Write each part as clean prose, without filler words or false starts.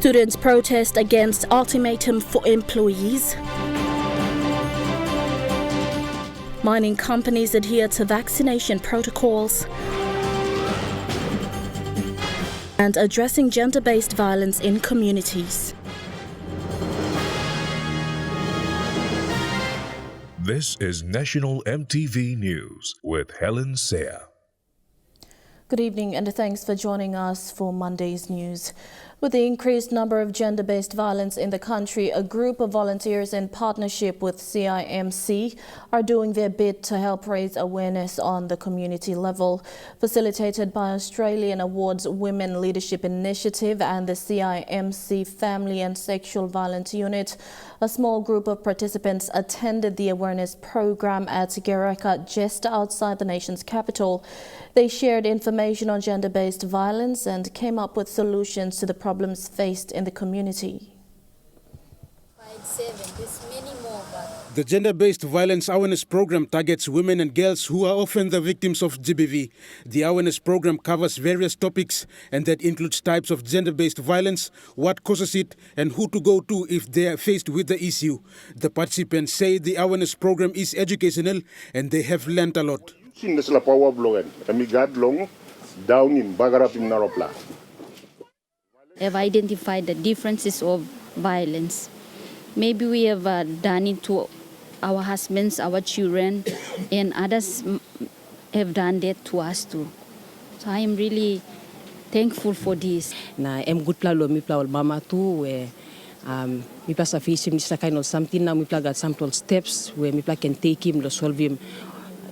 Students protest against ultimatum for employees. Mining companies adhere to vaccination protocols. And addressing gender-based violence in communities. This is National EMTV News with Helen Seah. Good evening and thanks for joining us for Monday's news. With the increased number of gender-based violence in the country, a group of volunteers in partnership with CIMC are doing their bit to help raise awareness on the community level. Facilitated by Australian Awards Women Leadership Initiative and the CIMC Family and Sexual Violence Unit, a small group of participants attended the awareness program at Gereka just outside the nation's capital. They shared information on gender-based violence and came up with solutions to the problems faced in the community. The Gender-Based Violence Awareness Program targets women and girls who are often the victims of GBV. The awareness program covers various topics, and that includes types of gender-based violence, what causes it, and who to go to if they are faced with the issue. The participants say the awareness program is educational and they have learned a lot. Have identified the differences of violence. Maybe we have done it to our husbands, our children, and others have done that to us too. So I am really thankful for this. Na em good pla lo mi pla mama too where mi pla sa face this kind of something now mi pla got some steps where mi pla can take him to solve him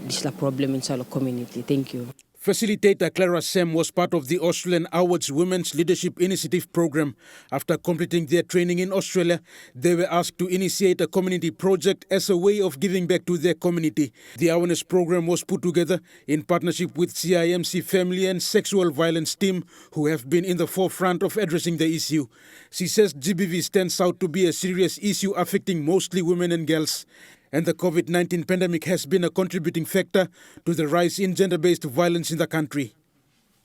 this problem inside the community. Thank you. Facilitator Clara Sam was part of the Australian Awards Women's Leadership Initiative program. After completing their training in Australia, they were asked to initiate a community project as a way of giving back to their community. The awareness program was put together in partnership with CIMC Family and Sexual Violence team, who have been in the forefront of addressing the issue. She says GBV stands out to be a serious issue affecting mostly women and girls. And the COVID-19 pandemic has been a contributing factor to the rise in gender-based violence in the country.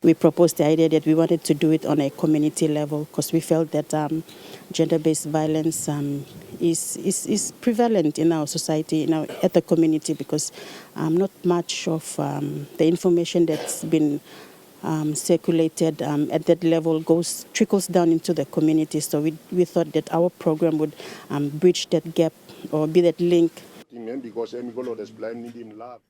We proposed the idea that we wanted to do it on a community level because we felt that gender-based violence is prevalent in our society, at the community, because not much of the information that's been circulated at that level trickles down into the community. So we thought that our program would bridge that gap or be that link.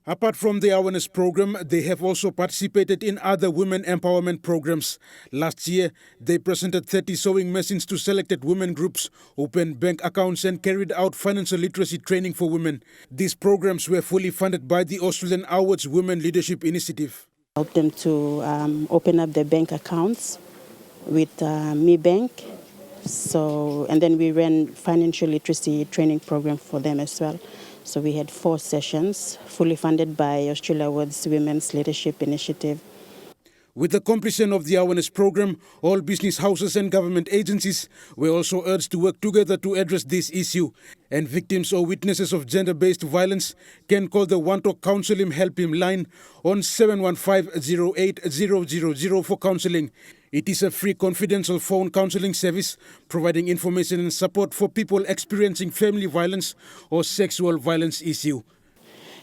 Apart from the awareness program, they have also participated in other women empowerment programs. Last year, they presented 30 sewing machines to selected women groups, opened bank accounts and carried out financial literacy training for women. These programs were fully funded by the Australian Awards Women Leadership Initiative. Help them to open up their bank accounts with Mi Bank. And then we ran financial literacy training program for them as well. So we had 4 sessions, fully funded by Australia Awards Women's Leadership Initiative. With the completion of the awareness program, all business houses and government agencies were also urged to work together to address this issue. And victims or witnesses of gender-based violence can call the One Talk Counselling Help Him line on 715-0800 for counselling. It is a free confidential phone counselling service providing information and support for people experiencing family violence or sexual violence issue.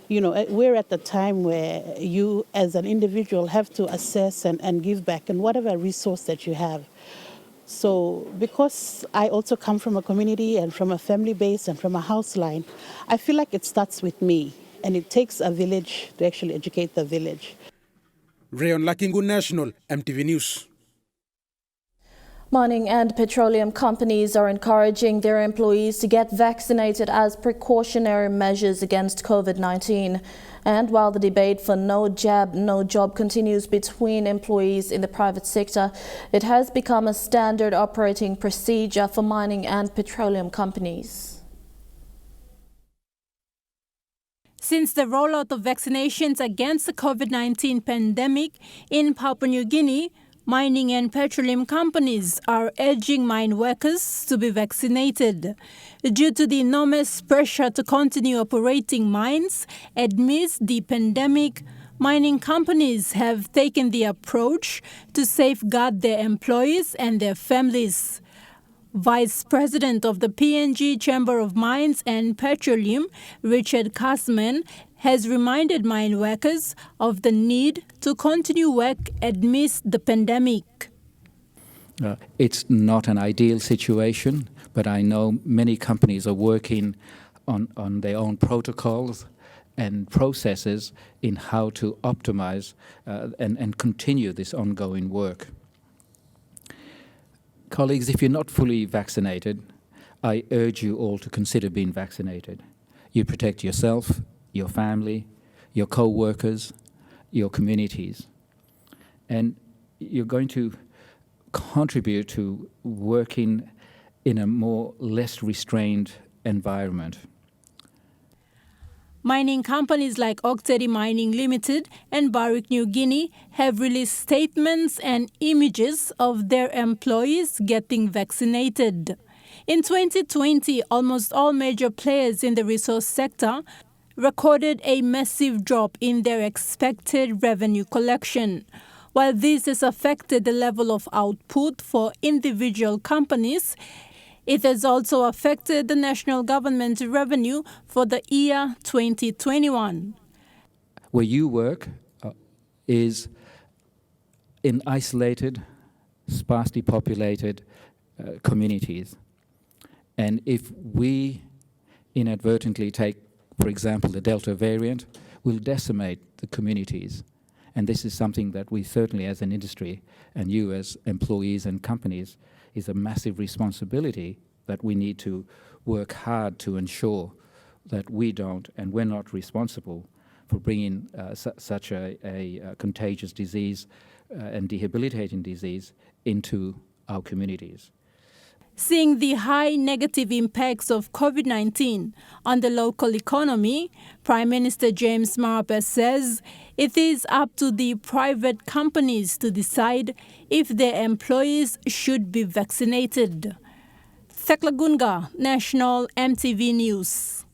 We're at the time where you as an individual have to assess and give back and whatever resource that you have. So because I also come from a community and from a family base and from a house line, I feel like it starts with me and it takes a village to actually educate the village. Rayon Lakingu National, EMTV News. Mining and petroleum companies are encouraging their employees to get vaccinated as precautionary measures against COVID-19. And while the debate for no jab, no job continues between employees in the private sector, it has become a standard operating procedure for mining and petroleum companies. Since the rollout of vaccinations against the COVID-19 pandemic in Papua New Guinea, mining and petroleum companies are urging mine workers to be vaccinated due to the enormous pressure to continue operating mines amidst the pandemic. Mining companies have taken the approach to safeguard their employees and their families. Vice President of the PNG Chamber of Mines and Petroleum, Richard Kasman, has reminded mine workers of the need to continue work amidst the pandemic. It's not an ideal situation, but I know many companies are working on their own protocols and processes in how to optimize and continue this ongoing work. Colleagues, if you're not fully vaccinated, I urge you all to consider being vaccinated. You protect yourself, your family, your co-workers, your communities. And you're going to contribute to working in a less restrained environment. Mining companies like Octedi Mining Limited and Barrick New Guinea have released statements and images of their employees getting vaccinated. In 2020, almost all major players in the resource sector recorded a massive drop in their expected revenue collection. While this has affected the level of output for individual companies, it has also affected the national government's revenue for the year 2021. Where you work is in isolated, sparsely populated communities. And if we inadvertently take, for example, the Delta variant, we'll decimate the communities. And this is something that we certainly as an industry and you as employees and companies is a massive responsibility that we need to work hard to ensure that we don't and we're not responsible for bringing such a contagious disease and debilitating disease into our communities. Seeing the high negative impacts of COVID-19 on the local economy, Prime Minister James Marape says it is up to the private companies to decide if their employees should be vaccinated. Thekla National EMTV News.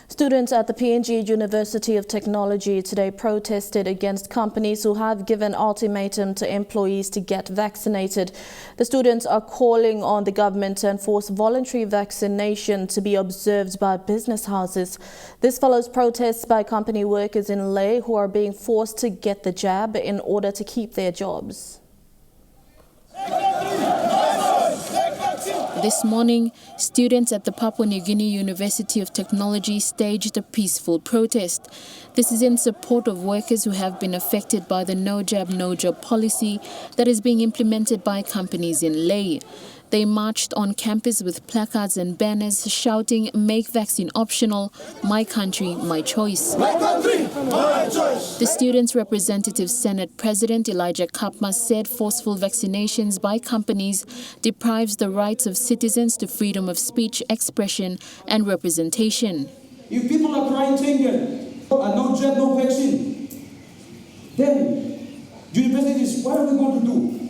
Students at the PNG University of Technology today protested against companies who have given ultimatum to employees to get vaccinated. The students are calling on the government to enforce voluntary vaccination to be observed by business houses. This follows protests by company workers in Lae who are being forced to get the jab in order to keep their jobs. This morning, students at the Papua New Guinea University of Technology staged a peaceful protest. This is in support of workers who have been affected by the no jab, no job policy that is being implemented by companies in Lae. They marched on campus with placards and banners shouting, "Make vaccine optional, my country, my choice." My country, my choice. The Students' Representative Senate President Elijah Kapma said forceful vaccinations by companies deprives the rights of citizens to freedom of speech, expression and representation. If people are crying tenure, no jab, no vaccine, then universities, what are we going to do?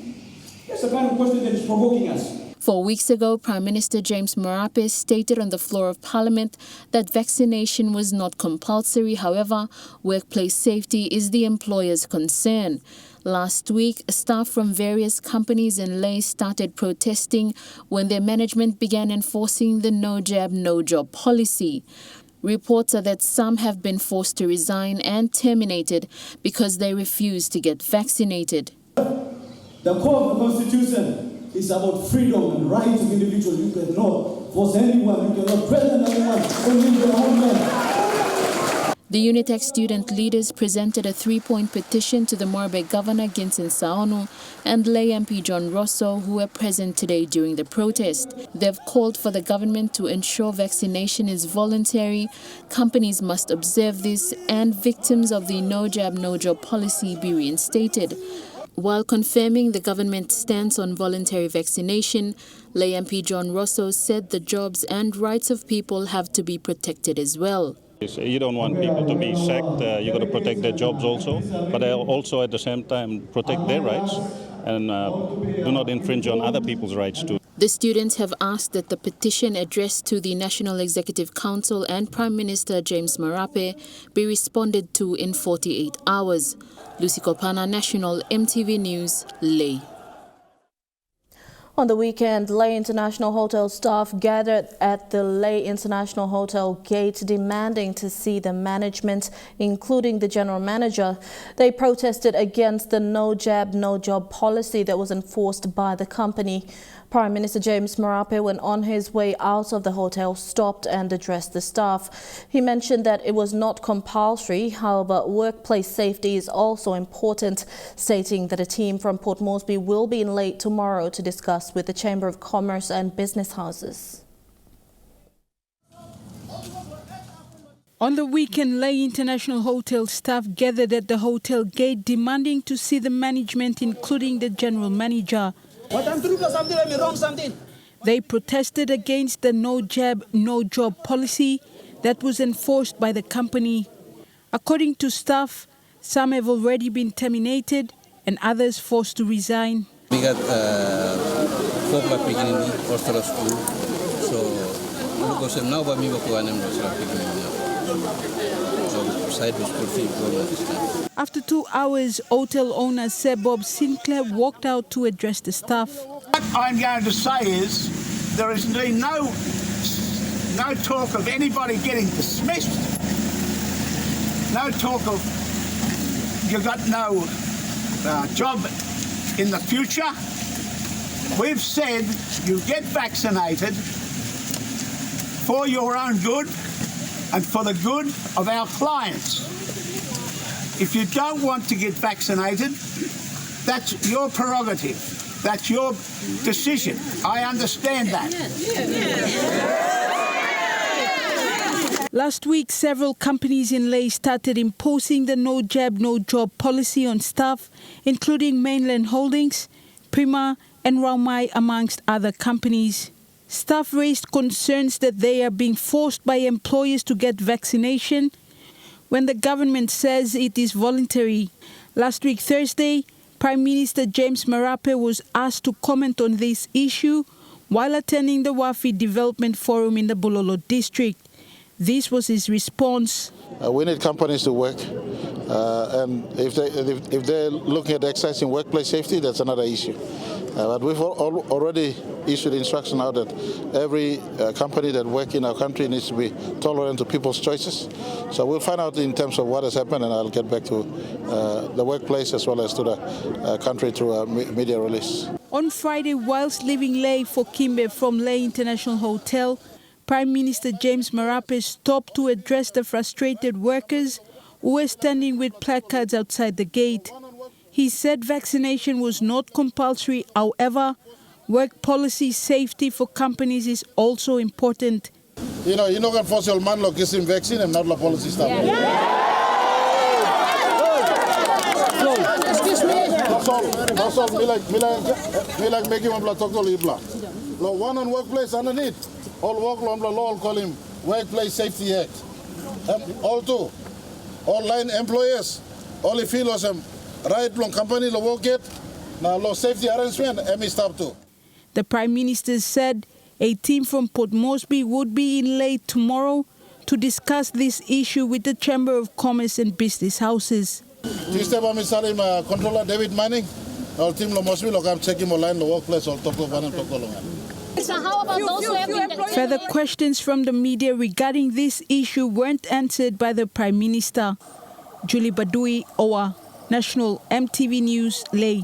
That's the kind of question that is provoking us. 4 weeks ago, Prime Minister James Marape stated on the floor of Parliament that vaccination was not compulsory. However, workplace safety is the employer's concern. Last week, staff from various companies in Lae started protesting when their management began enforcing the no jab, no job policy. Reports are that some have been forced to resign and terminated because they refused to get vaccinated. The core of the Constitution is about freedom and rights of individuals. You cannot force anyone, you cannot threaten anyone, only your own man. The Unitec student leaders presented a 3-point petition to the Morebay Governor Ginson Saonu and Lae MP John Rosso, who were present today during the protest. They've called for the government to ensure vaccination is voluntary, companies must observe this, and victims of the no jab, no job policy be reinstated. While confirming the government's stance on voluntary vaccination, Lae MP John Rosso said the jobs and rights of people have to be protected as well. You don't want people to be sacked, you've got to protect their jobs also, but also at the same time protect their rights and do not infringe on other people's rights too. The students have asked that the petition addressed to the National Executive Council and Prime Minister James Marape be responded to in 48 hours. Lucy Kopana, National EMTV News, Lae. On the weekend, Leh International Hotel staff gathered at the Leh International Hotel gate demanding to see the management, including the general manager. They protested against the no jab, no job policy that was enforced by the company. Prime Minister James Marape, when on his way out of the hotel, stopped and addressed the staff. He mentioned that it was not compulsory, however, workplace safety is also important, stating that a team from Port Moresby will be in Leh tomorrow to discuss with the Chamber of Commerce and business houses. On the weekend, Leh International Hotel staff gathered at the hotel gate demanding to see the management, including the general manager. They protested against the no jab, no job policy that was enforced by the company. According to staff, some have already been terminated and others forced to resign. We got 4 beginning Orthodox school, so because now we work on After 2 hours, hotel owner Sir Bob Sinclair walked out to address the staff. What I'm going to say is there has been no talk of anybody getting dismissed, no talk of you've got no job in the future. We've said you get vaccinated for your own good and for the good of our clients. If you don't want to get vaccinated, that's your prerogative. That's your decision. I understand that. Last week, several companies in Leh started imposing the no jab, no job policy on staff, including Mainland Holdings, Prima and Raumai, amongst other companies. Staff raised concerns that they are being forced by employers to get vaccination when the government says it is voluntary. Last week, Thursday, Prime Minister James Marape was asked to comment on this issue while attending the Wafi Development Forum in the Bulolo district. This was his response. We need companies to work, and if they're looking at exercising workplace safety, that's another issue. But we've already issued instruction now that every company that works in our country needs to be tolerant to people's choices. So we'll find out in terms of what has happened, and I'll get back to the workplace as well as to the country through a media release. On Friday, whilst leaving Leh for Kimbe from Leh International Hotel, Prime Minister James Marape stopped to address the frustrated workers who were standing with placards outside the gate. He said vaccination was not compulsory. However, work policy safety for companies is also important. You know, you're not going to force your man to get him vaccine and not the policy stuff. Excuse me. That's all. Me like making one talk to Libla. One on workplace underneath. All work on the law call him Workplace Safety Act. All line employers, all the feelers right long company the work get now law safety arrangement and stop too. The Prime Minister said a team from Port Moresby would be in Leh tomorrow to discuss this issue with the Chamber of Commerce and business houses. Tuesday, Controller David Manning, our team lo Moresby I'm checking my line the workplace or talk of one and talk along. So how about those who have been... Further questions from the media regarding this issue weren't answered by the Prime Minister. Julie Badui, Owa, National EMTV News, Leh.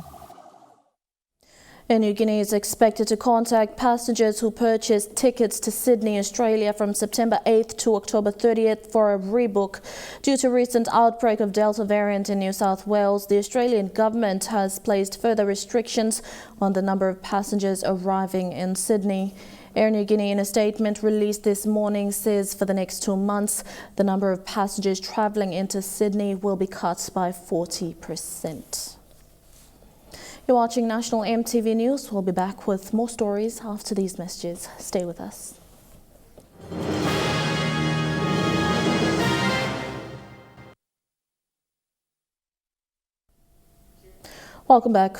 Air Niugini is expected to contact passengers who purchased tickets to Sydney, Australia from September 8th to October 30th for a rebook. Due to recent outbreak of Delta variant in New South Wales, the Australian government has placed further restrictions on the number of passengers arriving in Sydney. Air Niugini, in a statement released this morning, says for the next 2 months, the number of passengers travelling into Sydney will be cut by 40%. You're watching National EMTV News. We'll be back with more stories after these messages. Stay with us. Welcome back.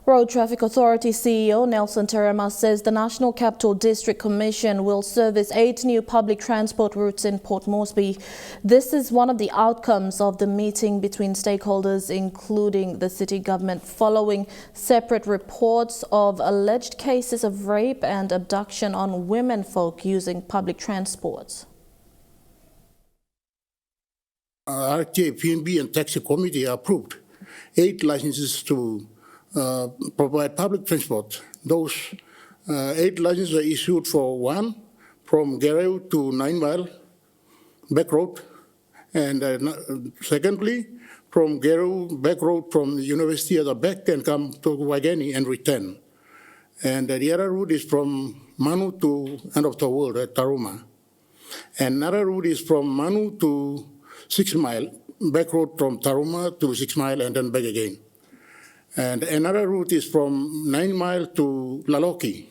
Road Traffic Authority CEO Nelson Terema says the National Capital District Commission will service 8 new public transport routes in Port Moresby. This is one of the outcomes of the meeting between stakeholders, including the city government, following separate reports of alleged cases of rape and abduction on women folk using public transport. RTA, PNB and Taxi Committee approved 8 licenses to provide public transport. Those 8 licenses are issued for 1 from Gareu to 9 Mile back road, and secondly from Gareu back road from the University at the back and come to Waigani and return. And the other route is from Manu to end of the world at Taruma. And another route is from Manu to 6 Mile, back road from Taruma to 6 Mile and then back again. And another route is from 9 Mile to Laloki.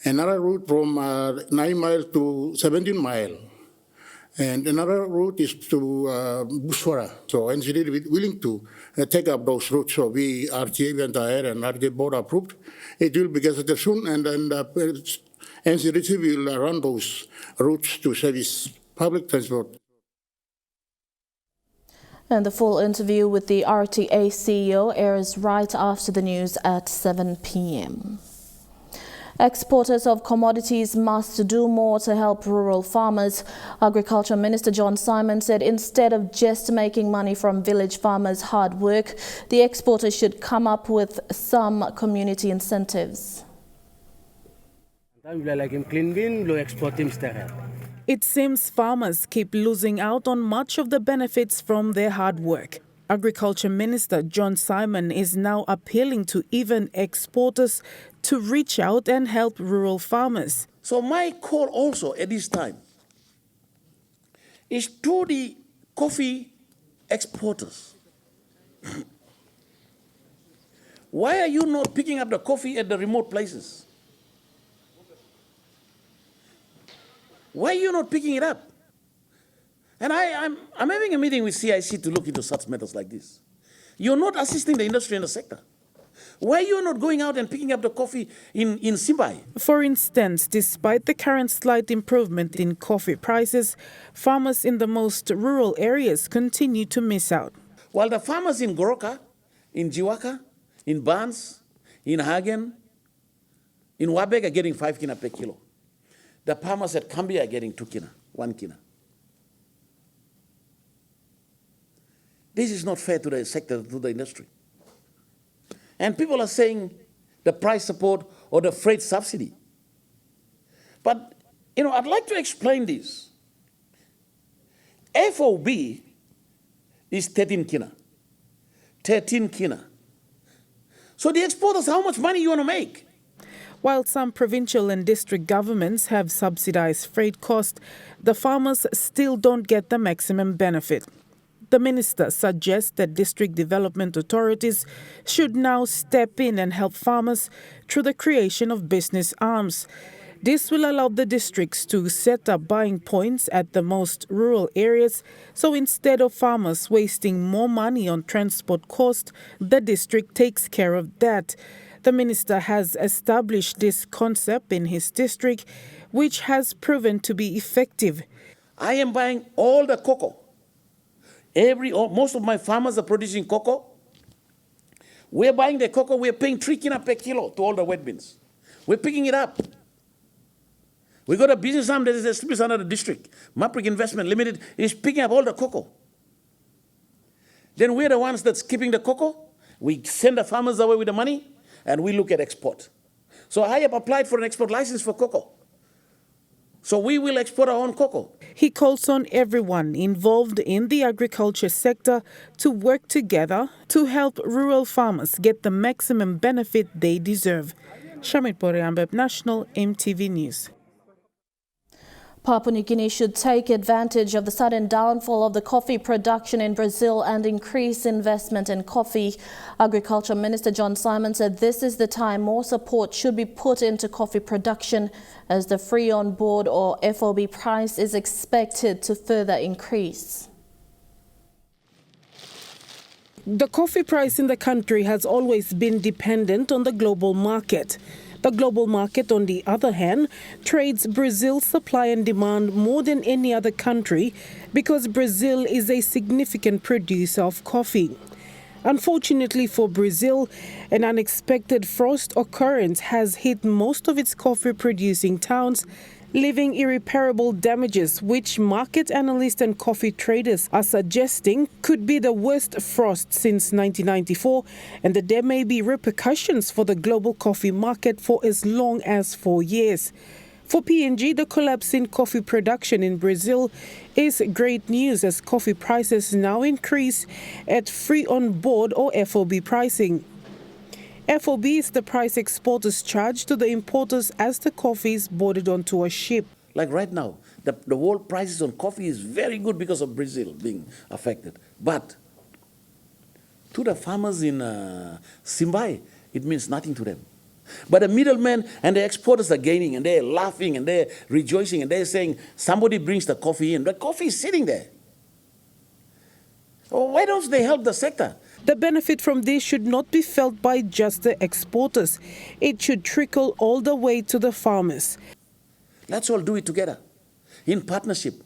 Another route from 9 Mile to 17 Mile. And another route is to Buswara. So NCD is willing to take up those routes. So we, RTA and RTA board approved. It will be gazetted soon, and then NCD will run those routes to service public transport. And the full interview with the RTA CEO airs right after the news at 7 p.m. Exporters of commodities must do more to help rural farmers. Agriculture Minister John Simon said instead of just making money from village farmers' hard work, the exporters should come up with some community incentives. It seems farmers keep losing out on much of the benefits from their hard work. Agriculture Minister John Simon is now appealing to even exporters to reach out and help rural farmers. So my call also at this time is to the coffee exporters. Why are you not picking up the coffee at the remote places? Why are you not picking it up? And I'm having a meeting with CIC to look into such matters like this. You're not assisting the industry in the sector. Why are you not going out and picking up the coffee in Simbai? For instance, despite the current slight improvement in coffee prices, farmers in the most rural areas continue to miss out. While the farmers in Goroka, in Jiwaka, in Barnes, in Hagen, in Wabeg are getting 5 kina per kilo. The farmers at Kambi are getting 2 kina, 1 kina. This is not fair to the sector, to the industry. And people are saying the price support or the freight subsidy. But, I'd like to explain this. FOB is 13 kina. 13 kina. So the exporters, how much money you want to make? While some provincial and district governments have subsidized freight costs, the farmers still don't get the maximum benefit. The minister suggests that district development authorities should now step in and help farmers through the creation of business arms. This will allow the districts to set up buying points at the most rural areas, so instead of farmers wasting more money on transport costs, the district takes care of that. The minister has established this concept in his district, which has proven to be effective. I am buying all the cocoa. Most of my farmers are producing cocoa. We're buying the cocoa, we're paying 3 kina per kilo to all the wet bins. We're picking it up. We got a business arm that is established under the district. Maprik Investment Limited is picking up all the cocoa. Then we're the ones that's keeping the cocoa. We send the farmers away with the money, and we look at export. So I have applied for an export license for cocoa. So we will export our own cocoa. He calls on everyone involved in the agriculture sector to work together to help rural farmers get the maximum benefit they deserve. Shamit Boreambeb, National EMTV News. Papua New Guinea should take advantage of the sudden downfall of the coffee production in Brazil and increase investment in coffee. Agriculture Minister John Simon said this is the time more support should be put into coffee production as the free on board or FOB price is expected to further increase. The coffee price in the country has always been dependent on the global market. The global market, on the other hand, trades Brazil's supply and demand more than any other country because Brazil is a significant producer of coffee. Unfortunately for Brazil, an unexpected frost occurrence has hit most of its coffee-producing towns, leaving irreparable damages, which market analysts and coffee traders are suggesting could be the worst frost since 1994, and that there may be repercussions for the global coffee market for as long as 4 years. For PNG, the collapse in coffee production in Brazil is great news as coffee prices now increase at free on board or FOB pricing. FOB is the price exporters charge to the importers as the coffee is boarded onto a ship. Like right now, the world prices on coffee is very good because of Brazil being affected. But to the farmers in Simbai, it means nothing to them. But the middlemen and the exporters are gaining, and they're laughing, and they're rejoicing, and they're saying, somebody brings the coffee in. The coffee is sitting there. Why don't they help the sector? The benefit from this should not be felt by just the exporters. It should trickle all the way to the farmers. Let's all do it together, in partnership.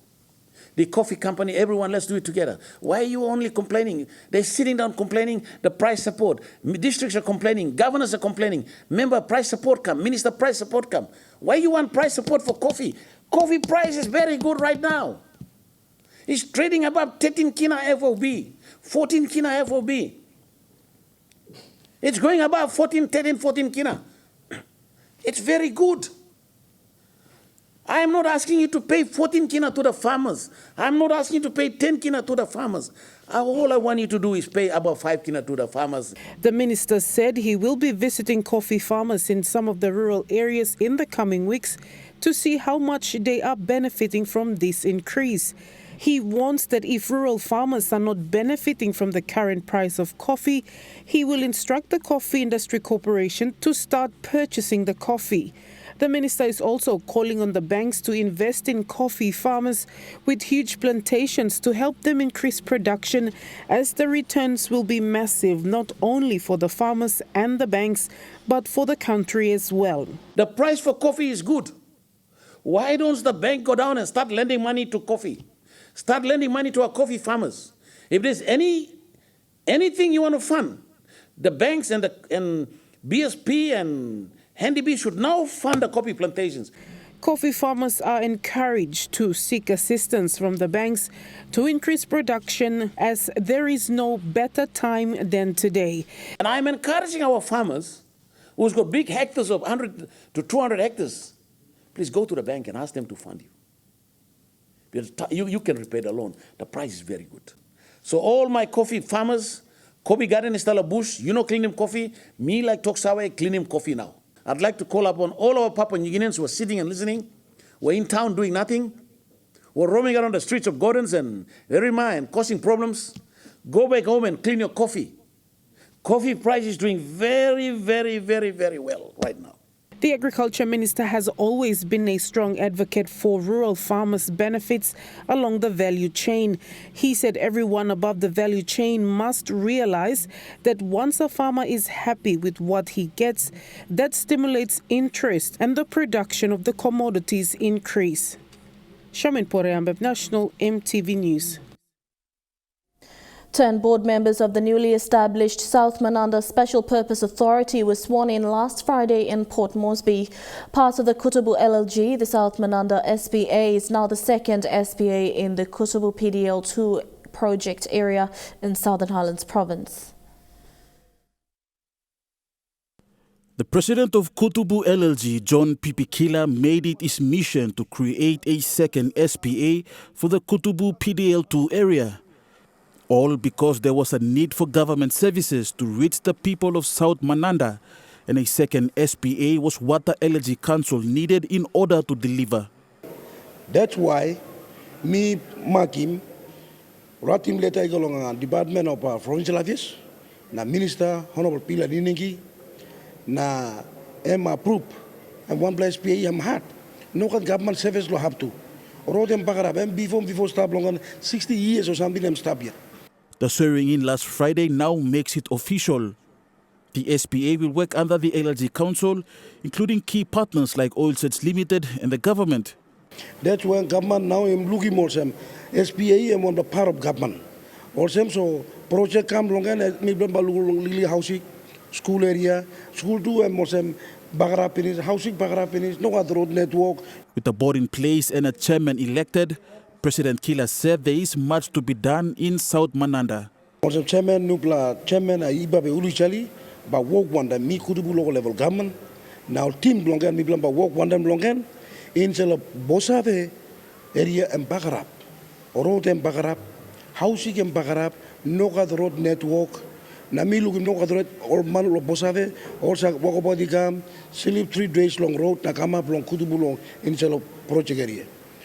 The coffee company, everyone, let's do it together. Why are you only complaining? They're sitting down complaining the price support. Districts are complaining, governors are complaining. Member, price support come, minister, price support come. Why you want price support for coffee? Coffee price is very good right now. It's trading above 13 kina FOB, 14 kina FOB. It's going above 14 kina. It's very good. I am not asking you to pay 14 kina to the farmers. I'm not asking you to pay 10 kina to the farmers. All I want you to do is pay about 5 kina to the farmers. The minister said he will be visiting coffee farmers in some of the rural areas in the coming weeks to see how much they are benefiting from this increase. He warns that if rural farmers are not benefiting from the current price of coffee, he will instruct the Coffee Industry Corporation to start purchasing the coffee. The minister is also calling on the banks to invest in coffee farmers with huge plantations to help them increase production, as the returns will be massive not only for the farmers and the banks, but for the country as well. The price for coffee is good. Why don't the bank go down and start lending money to coffee? Start lending money to our coffee farmers. If there's anything you want to fund, the banks and BSP and Handy should now fund the coffee plantations. Coffee farmers are encouraged to seek assistance from the banks to increase production, as there is no better time than today. And I'm encouraging our farmers who's got big hectares of 100 to 200 hectares, please go to the bank and ask them to fund you. Because you can repay the loan. The price is very good. So all my coffee farmers, coffee garden is still a bush, you know, clean him coffee. Me like Toksawe, clean him coffee now. I'd like to call upon all our Papua New Guineans who are sitting and listening, who are in town doing nothing, who are roaming around the streets of Gordons and Erima and causing problems. Go back home and clean your coffee. Coffee price is doing very, very, very, very well right now. The Agriculture Minister has always been a strong advocate for rural farmers' benefits along the value chain. He said everyone above the value chain must realize that once a farmer is happy with what he gets, that stimulates interest and the production of the commodities increase. Shamin Poreambeb, National EMTV News. 10 board members of the newly established South Mananda Special Purpose Authority were sworn in last Friday in Port Moresby. Part of the Kutubu LLG, the South Mananda SPA is now the second SPA in the Kutubu PDL2 project area in Southern Highlands Province. The president of Kutubu LLG, John Pipikila, made it his mission to create a second SPA for the Kutubu PDL2 area. All because there was a need for government services to reach the people of South Mananda, and a second SPA was what the LLG Council needed in order to deliver. That's why me, Makim, Ratim Leta Igolong, Department of Provincial Affairs, na Minister Honorable Pila Ninigi, na approved, and one place SPA am had. No government service lo have to. Or them before stop long 60 years or something them stop here. The swearing-in last Friday now makes it official. The SPA will work under the LLG Council, including key partners like Oilsets Limited and the government. That's when government now am looking also SPA am on the part of government. Also, so project come along and me lili housing, school area, school too, and also bagara finish, housing bagara finish, no other road network. With the board in place and a chairman elected, President Kila said there is much to be done in South Mananda. Also, chairman Ibabe Ulichali, but work one that me could local level government. Now team longan me blamba work one them longan in the Bosave area and Bagarap, road and Bagarap, housing and Bagarap, no other road network. Nami looking no other or Manulo Bosave, also walk about the gam, sleep 3 days long road, Nakama long Kudubulong in the project area.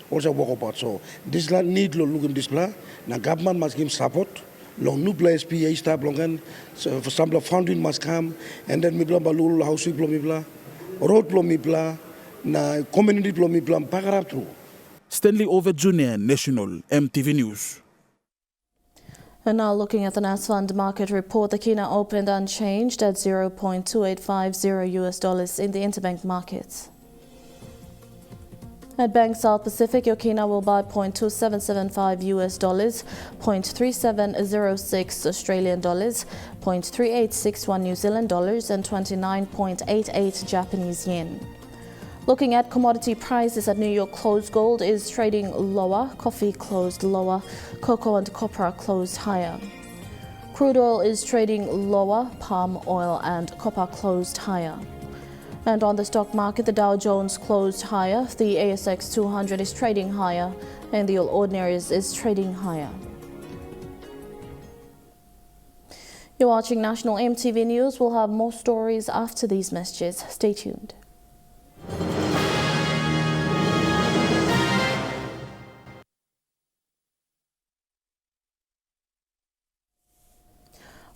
Also walk about. So this land need looking this plan. Now government must give support. Long new place SPA start longan. So for some funding must come, and then mibla balul housing mibla, road mibla, na community mibla pagarap through. Stanley Over Jr., National MTV News. And now looking at the NAS Fund market report, the Kina opened unchanged at $0.2850 in the interbank markets. At Bank South Pacific, your Kina will buy $0.2775 $0.3706 Australian dollars, $0.3861 New Zealand dollars, and 29.88 Japanese yen. Looking at commodity prices at New York closed, gold is trading lower, coffee closed lower, cocoa and copra closed higher. Crude oil is trading lower, palm oil and copper closed higher. And on the stock market, the Dow Jones closed higher, the ASX 200 is trading higher, and the All Ordinaries is trading higher. You're watching National MTV News. We'll have more stories after these messages. Stay tuned.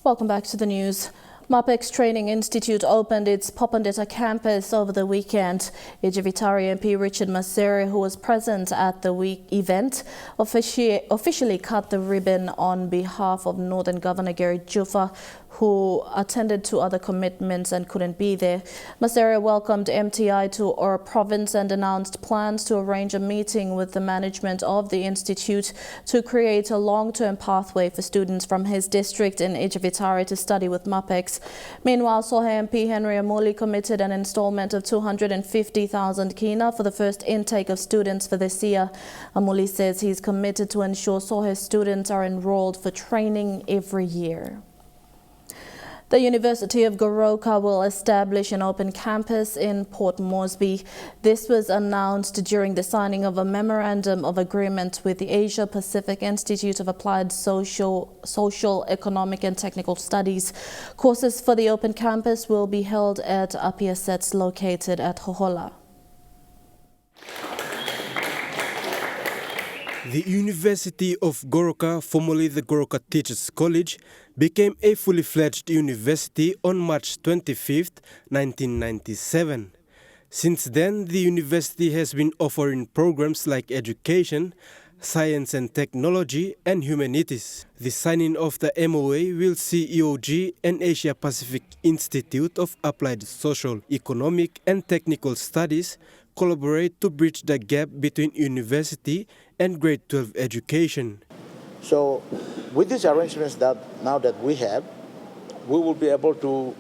Welcome back to the news. MAPEX Training Institute opened its Popondetta campus over the weekend. Ejivitari MP Richard Masere, who was present at the event, officially cut the ribbon on behalf of Northern Governor Gary Jufa, who attended to other commitments and couldn't be there. Masere welcomed MTI to our province and announced plans to arrange a meeting with the management of the institute to create a long-term pathway for students from his district in Ejivitari to study with MAPEX. Meanwhile, Sohe MP Henry Amuli committed an installment of 250,000 kina for the first intake of students for this year. Amuli says he's committed to ensure Sohe students are enrolled for training every year. The University of Goroka will establish an open campus in Port Moresby. This was announced during the signing of a memorandum of agreement with the Asia Pacific Institute of Applied Social, Economic and Technical Studies. Courses for the open campus will be held at Apia sets located at Hohola. The University of Goroka, formerly the Goroka Teachers College, became a fully fledged university on March 25, 1997. Since then, the university has been offering programs like education, science and technology, and humanities. The signing of the MOA will see EOG and Asia Pacific Institute of Applied Social, Economic and Technical Studies collaborate to bridge the gap between university and grade 12 education. So with these arrangements that now that we have, we will be able to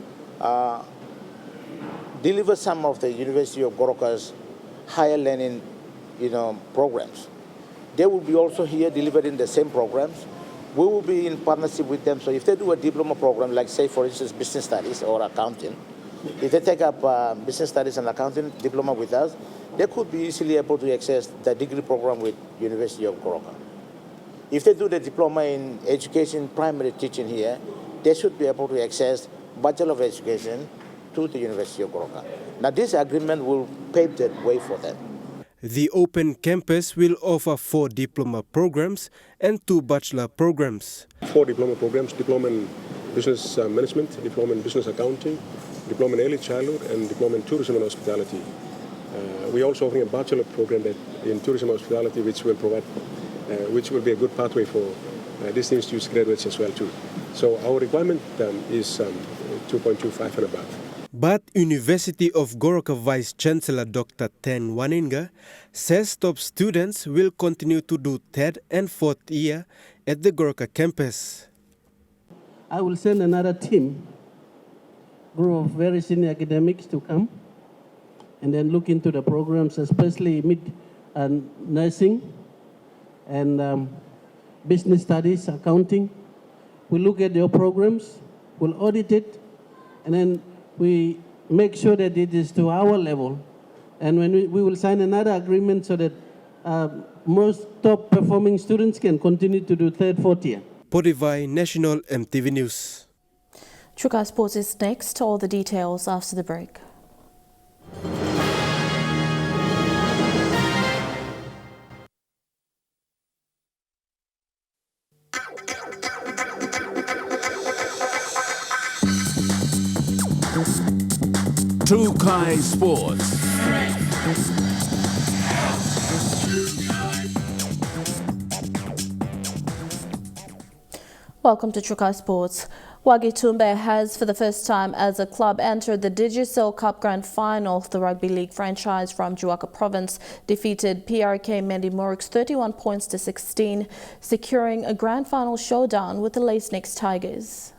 deliver some of the University of Goroka's higher learning programs. They will be also here delivering the same programs. We will be in partnership with them. So if they do a diploma program, like say for instance business studies or accounting, if they take up business studies and accounting diploma with us, they could be easily able to access the degree program with University of Goroka. If they do the diploma in education, primary teaching here, they should be able to access Bachelor of Education to the University of Goroka. Now this agreement will pave the way for them. The open campus will offer 4 diploma programs and 2 bachelor programs. 4 diploma programs, diploma in business management, diploma in business accounting, diploma in early childhood, and diploma in tourism and hospitality. We're also offering a bachelor program in tourism and hospitality, which will be a good pathway for these institutes graduates as well too. So our requirement is 2.25 and above. But University of Goroka Vice Chancellor Dr. Ten Waninga says top students will continue to do third and fourth year at the Goroka campus. I will send another team, group of very senior academics to come and then look into the programs, especially nursing and business studies, accounting. We'll look at your programs, we'll audit it, and then we make sure that it is to our level. And when we will sign another agreement so that most top performing students can continue to do third, fourth year. Podivai, National EMTV News. Trukai Sports is next. All the details after the break. Trukai Sports. Welcome to Trukai Sports. Wagi Tumbe has, for the first time as a club, entered the Digicel Cup Grand Final. The rugby league franchise from Juaka Province defeated PRK Mendi Muruks 31 points to 16, securing a grand final showdown with the Lace-Nicks Tigers.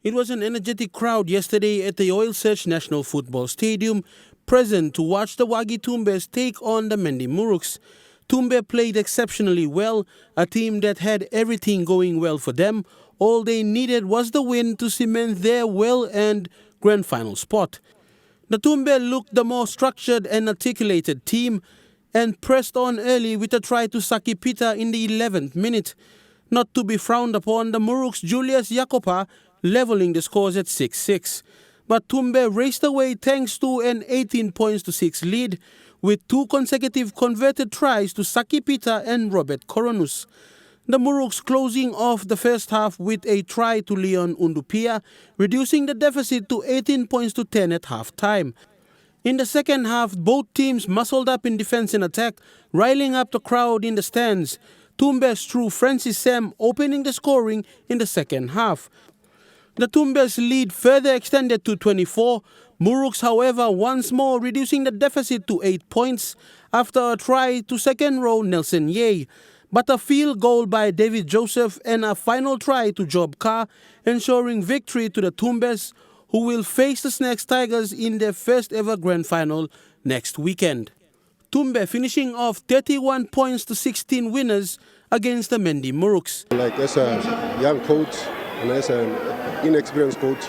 It was an energetic crowd yesterday at the Oil Search National Football Stadium, present to watch the Wagi Tumbes take on the Mendi Muruks. Tumbe played exceptionally well, a team that had everything going well for them. All they needed was the win to cement their well-earned grand final spot. The Tumbe looked the more structured and articulated team and pressed on early with a try to Saki Pita in the 11th minute. Not to be frowned upon, the Muruks Julius Jacopa leveling the scores at 6-6. But Tumbe raced away thanks to an 18 points to 6 lead, with 2 consecutive converted tries to Saki Pita and Robert Koronus. The Muruks closing off the first half with a try to Leon Undupia, reducing the deficit to 18 points to 10 at half-time. In the second half, both teams muscled up in defense and attack, riling up the crowd in the stands. Tumbes through Francis Sam opening the scoring in the second half. The Tumbes lead further extended to 24. Muruks, however, once more reducing the deficit to 8 points after a try to second row Nelson Ye. But a field goal by David Joseph and a final try to Job Carr, ensuring victory to the Tumbes, who will face the Snakes Tigers in their first ever grand final next weekend. Tumbe finishing off 31 points to 16 winners against the Mendi Muruks. Like as a young coach and as an inexperienced coach,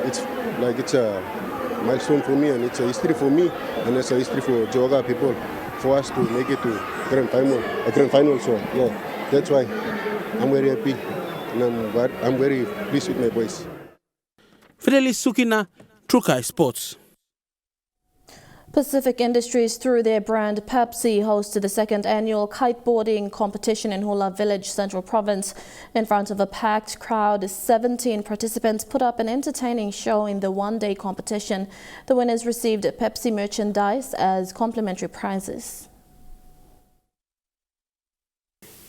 it's a milestone for me and it's a history for me and it's a history for Joga people for us to make it to grand final. So yeah, that's why I'm very happy and I'm very pleased with my boys. Fidelis Sukina, Trukai Sports. Pacific Industries, through their brand Pepsi, hosted the second annual kiteboarding competition in Hula Village, Central Province. In front of a packed crowd, 17 participants put up an entertaining show in the one-day competition. The winners received Pepsi merchandise as complimentary prizes.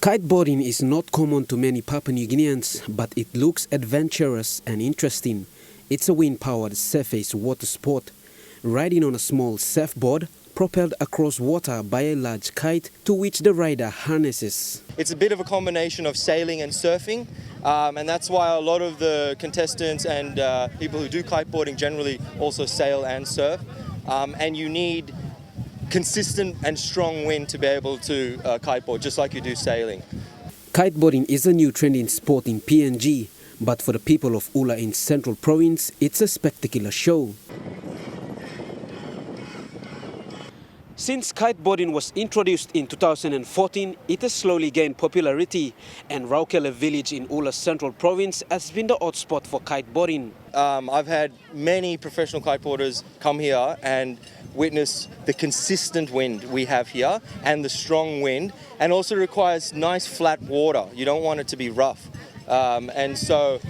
Kiteboarding is not common to many Papua New Guineans, but it looks adventurous and interesting. It's a wind-powered surface water sport. Riding on a small surfboard propelled across water by a large kite to which the rider harnesses. It's a bit of a combination of sailing and surfing, and that's why a lot of the contestants and people who do kiteboarding generally also sail and surf, and you need consistent and strong wind to be able to kiteboard, just like you do sailing. Kiteboarding is a new trending sport in PNG, but for the people of Ula in Central Province, it's a spectacular show. Since kiteboarding was introduced in 2014, it has slowly gained popularity, and Raukele village in Ula Central Province has been the hotspot for kiteboarding. I've had many professional kiteboarders come here and witness the consistent wind we have here and the strong wind, and also requires nice flat water. You don't want it to be rough. And so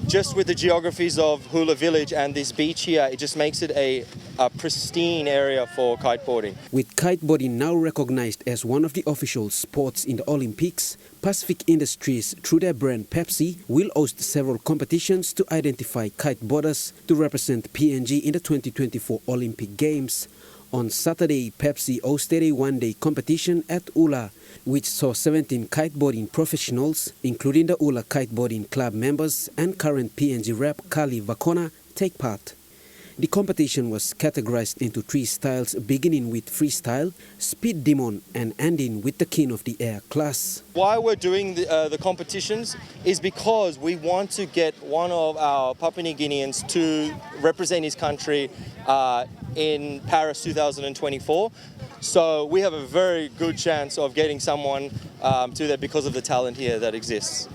just with the geographies of Hula Village and this beach here, it just makes it a a pristine area for kiteboarding. With kiteboarding now recognized as one of the official sports in the Olympics, Pacific Industries, through their brand Pepsi, will host several competitions to identify kiteboarders to represent PNG in the 2024 Olympic Games. On Saturday, Pepsi hosted a one-day competition at Ula, which saw 17 kiteboarding professionals, including the Ula Kiteboarding Club members and current PNG rep Kali Vakona, take part. The competition was categorized into 3 styles, beginning with freestyle, speed demon, and ending with the king of the air class. Why we're doing the competitions is because we want to get one of our Papua New Guineans to represent his country in Paris 2024. So we have a very good chance of getting someone to that because of the talent here that exists.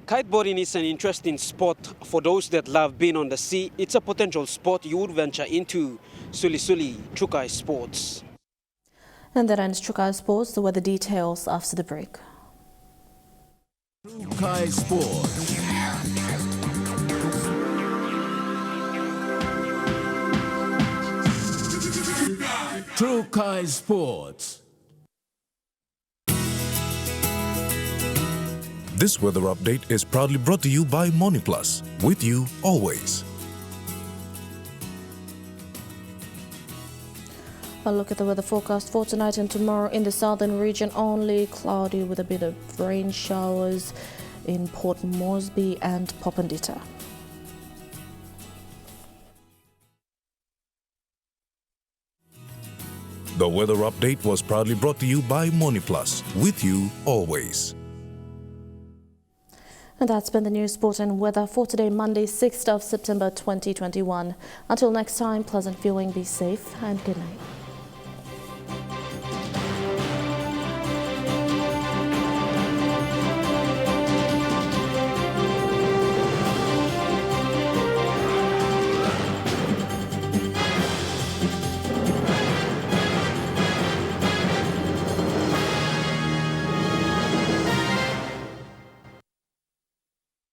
Kiteboarding is an interesting sport for those that love being on the sea. It's a potential sport you would venture into. Suli Suli, Chukai Sports. And that ends Chukai Sports. The weather details after the break. Chukai Sports. Chukai Sports. This weather update is proudly brought to you by MoniPlus, with you always. A look at the weather forecast for tonight and tomorrow in the southern region. Only cloudy with a bit of rain showers in Port Moresby and Popondita. The weather update was proudly brought to you by MoniPlus, with you always. And that's been the news, sport and weather for today, Monday, 6th of September 2021. Until next time, pleasant viewing, be safe and good night.